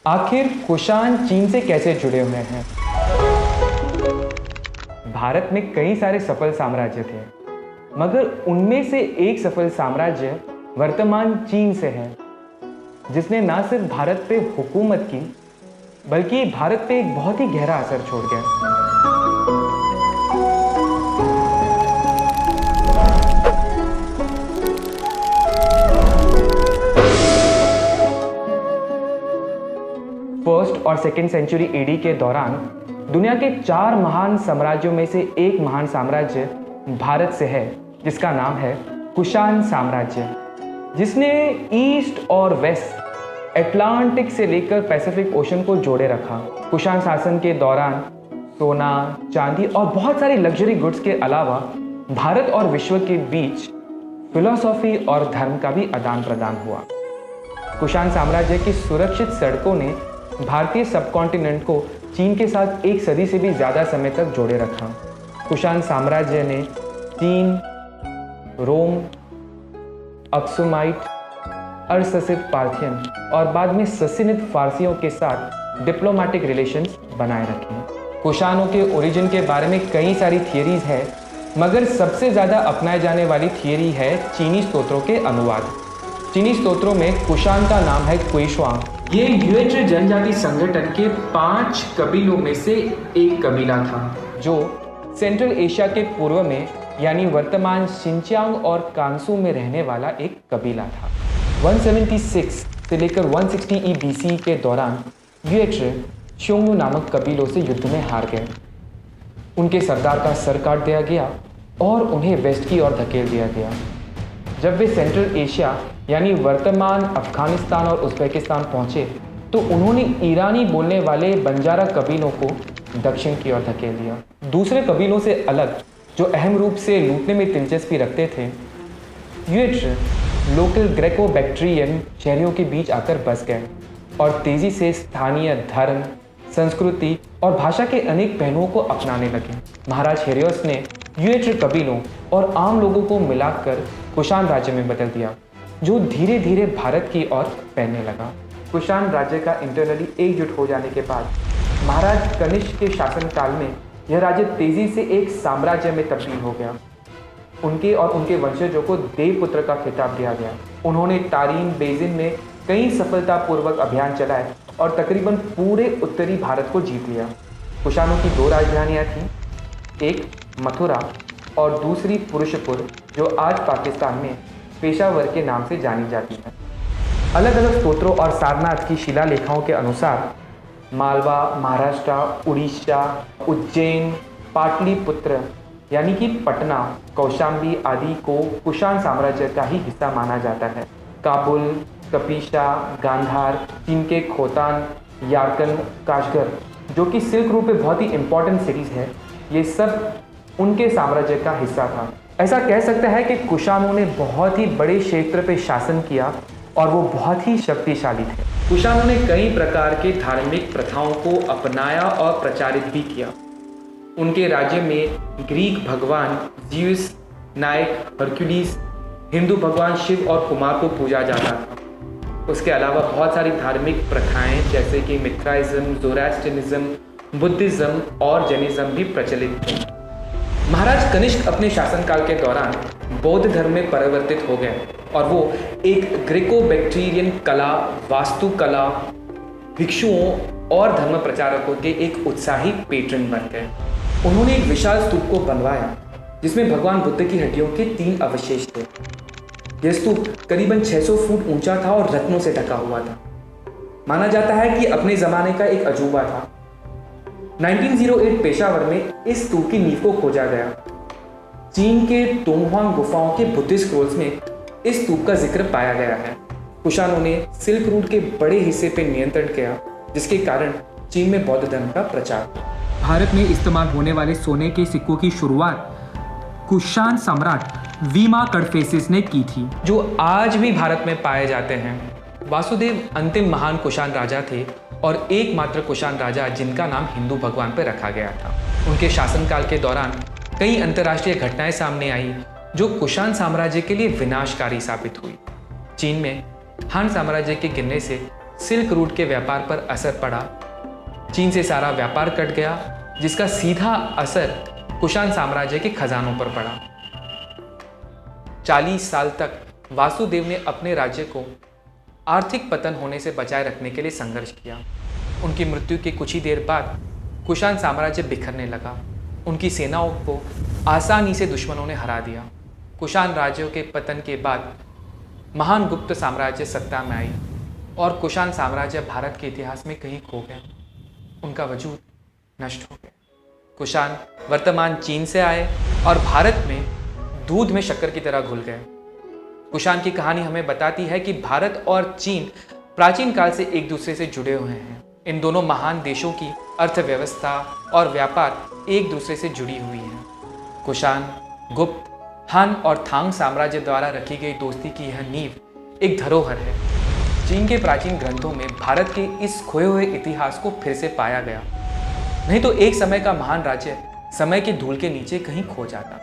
आखिर कुषाण चीन से कैसे जुड़े हुए हैं? भारत में कई सारे सफल साम्राज्य थे, मगर उनमें से एक सफल साम्राज्य वर्तमान चीन से है, जिसने न सिर्फ भारत पे हुकूमत की, बल्कि भारत पे एक बहुत ही गहरा असर छोड़ गया। फर्स्ट और सेकेंड सेंचुरी एडी के दौरान दुनिया के 4 महान साम्राज्यों में से एक महान साम्राज्य भारत से है, जिसका नाम है कुषाण साम्राज्य, जिसने ईस्ट और वेस्ट अटलांटिक से लेकर पैसिफिक ओशन को जोड़े रखा। कुषाण शासन के दौरान सोना, चांदी और बहुत सारी लग्जरी गुड्स के अलावा भारत और विश्व के बीच फिलॉसफी और धर्म का भी आदान प्रदान हुआ। कुषाण साम्राज्य की सुरक्षित सड़कों ने भारतीय सबकॉन्टिनेंट को चीन के साथ एक सदी से भी ज़्यादा समय तक जोड़े रखा। कुषाण साम्राज्य ने चीन, रोम, अक्सुमाइट, अरससिद पार्थियन और बाद में सस्सिनिद फारसियों के साथ डिप्लोमेटिक रिलेशंस बनाए रखे। कुषाणों के ओरिजिन के बारे में कई सारी थियरीज है, मगर सबसे ज़्यादा अपनाए जाने वाली थियरी है चीनी स्तोत्रों के अनुवाद। चीनी स्तोत्रों में कुषाण का नाम है कुइशुआंग। ये यूएचए जनजाति संगठन के 5 कबीलों में से एक कबीला था, जो सेंट्रल एशिया के पूर्व में यानी वर्तमान शिनचांग और कांसू में रहने वाला एक कबीला था। 176 से लेकर 160 BC के दौरान यूएचए श्योंगू नामक कबीलों से युद्ध में हार गए। उनके सरदार का सर काट दिया गया और उन्हें वेस्ट की ओर धकेल दिया गया। जब वे सेंट्रल एशिया यानी वर्तमान अफगानिस्तान और उज़्बेकिस्तान पहुंचे, तो उन्होंने ईरानी बोलने वाले बंजारा कबीलों को दक्षिण की ओर धकेल दिया। दूसरे कबीलों से अलग, जो अहम रूप से लूटने में दिलचस्पी रखते थे, यूएचए लोकल ग्रेको बैक्ट्रियन शहरियों के बीच आकर बस गए और तेजी से स्थानीय धर्म, संस्कृति और भाषा के अनेक पहलुओं को अपनाने लगे। महाराज हेरियोस ने यूएचए कबीलों और आम लोगों को मिलाकर कुषाण राज्य में बदल दिया, जो धीरे धीरे भारत की ओर फैलने लगा। कुषाण राज्य का इंटरनली एकजुट हो जाने के बाद महाराज कनिष्क के शासनकाल में यह राज्य तेजी से एक साम्राज्य में तब्दील हो गया। उनके और उनके वंशजों को देवपुत्र का खिताब दिया गया। उन्होंने तारीन बेसिन में कई सफलतापूर्वक अभियान चलाए और तकरीबन पूरे उत्तरी भारत को जीत लिया। कुषाणों की 2 राजधानियाँ थीं, एक मथुरा और दूसरी पुरुषपुर, जो आज पाकिस्तान में पेशावर के नाम से जानी जाती है। अलग अलग स्तोत्रों और सारनाथ की शिलालेखों के अनुसार मालवा, महाराष्ट्र, उड़ीसा, उज्जैन, पाटलिपुत्र यानी कि पटना, कौशाम्बी आदि को कुषाण साम्राज्य का ही हिस्सा माना जाता है। काबुल, कपिशा, गांधार, चीन के खोतान, यारकन, काशगर, जो कि सिल्क रूट पे बहुत ही इंपॉर्टेंट सिटीज़ है, ये सब उनके साम्राज्य का हिस्सा था। ऐसा कह सकता है कि कुषाणों ने बहुत ही बड़े क्षेत्र पे शासन किया और वो बहुत ही शक्तिशाली थे। कुषाणों ने कई प्रकार के धार्मिक प्रथाओं को अपनाया और प्रचारित भी किया। उनके राज्य में ग्रीक भगवान ज़्यूस, नायक, हरक्यूलिस, हिंदू भगवान शिव और कुमार को पूजा जाता था। उसके अलावा बहुत सारी धार्मिक प्रथाएं जैसे कि मिथ्राइज्म, ज़ोरास्ट्रियनिज्म, बुद्धिज्म और जैनिज्म भी प्रचलित थे। महाराज कनिष्क अपने शासनकाल के दौरान बौद्ध धर्म में परिवर्तित हो गए और वो एक ग्रीको बैक्ट्रियन कला, वास्तुकला, भिक्षुओं और धर्म प्रचारकों के एक उत्साही पेट्रन बन गए। उन्होंने एक विशाल स्तूप को बनवाया, जिसमें भगवान बुद्ध की हड्डियों के 3 अवशेष थे। यह स्तूप करीबन 600 फुट ऊंचा था और रत्नों से ढका हुआ था। माना जाता है कि अपने ज़माने का एक अजूबा था। 1908 पेशावर में इस स्तूप की नींव को खोजा गया। चीन के तोंगहुआंग गुफाओं के बुद्धिस्ट स्क्रोल्स में इस स्तूप का जिक्र पाया गया है। कुषाणों ने सिल्क रूट के बड़े हिस्से पर नियंत्रण किया, जिसके कारण चीन में बौद्ध धर्म का प्रचार। भारत में इस्तेमाल होने वाले सोने के सिक्कों की शुरुआत कुषाण सम्राट वीमा कडफेसिस ने की थी, जो आज भी भारत में पाए जाते हैं। वासुदेव अंतिम महान कुषाण राजा थे और एकमात्र कुषाण राजा जिनका नाम हिंदू भगवान पर रखा गया था। उनके शासनकाल के दौरान कई अंतर्राष्ट्रीय घटनाएं सामने आई जो कुषाण साम्राज्य के लिए विनाशकारी साबित हुई। चीन में हान साम्राज्य के गिरने से सिल्क रूट के व्यापार पर असर पड़ा। चीन से सारा व्यापार कट गया, जिसका सीधा असर कुषाण साम्राज्य के खजानों पर पड़ा। 40 साल तक वासुदेव ने अपने राज्य को आर्थिक पतन होने से बचाए रखने के लिए संघर्ष किया। उनकी मृत्यु के कुछ ही देर बाद कुषाण साम्राज्य बिखरने लगा। उनकी सेनाओं को आसानी से दुश्मनों ने हरा दिया। कुषाण राज्यों के पतन के बाद महान गुप्त साम्राज्य सत्ता में आई और कुषाण साम्राज्य भारत के इतिहास में कहीं खो गया। उनका वजूद नष्ट हो गया। कुषाण वर्तमान चीन से आए और भारत में दूध में शक्कर की तरह घुल गए। कुषाण की कहानी हमें बताती है कि भारत और चीन प्राचीन काल से एक दूसरे से जुड़े हुए हैं। इन दोनों महान देशों की अर्थव्यवस्था और व्यापार एक दूसरे से जुड़ी हुई है। कुषाण, गुप्त, हान और थांग साम्राज्य द्वारा रखी गई दोस्ती की यह नींव एक धरोहर है। चीन के प्राचीन ग्रंथों में भारत के इस खोए हुए इतिहास को फिर से पाया गया, नहीं तो एक समय का महान राज्य समय की धूल के नीचे कहीं खो जाता।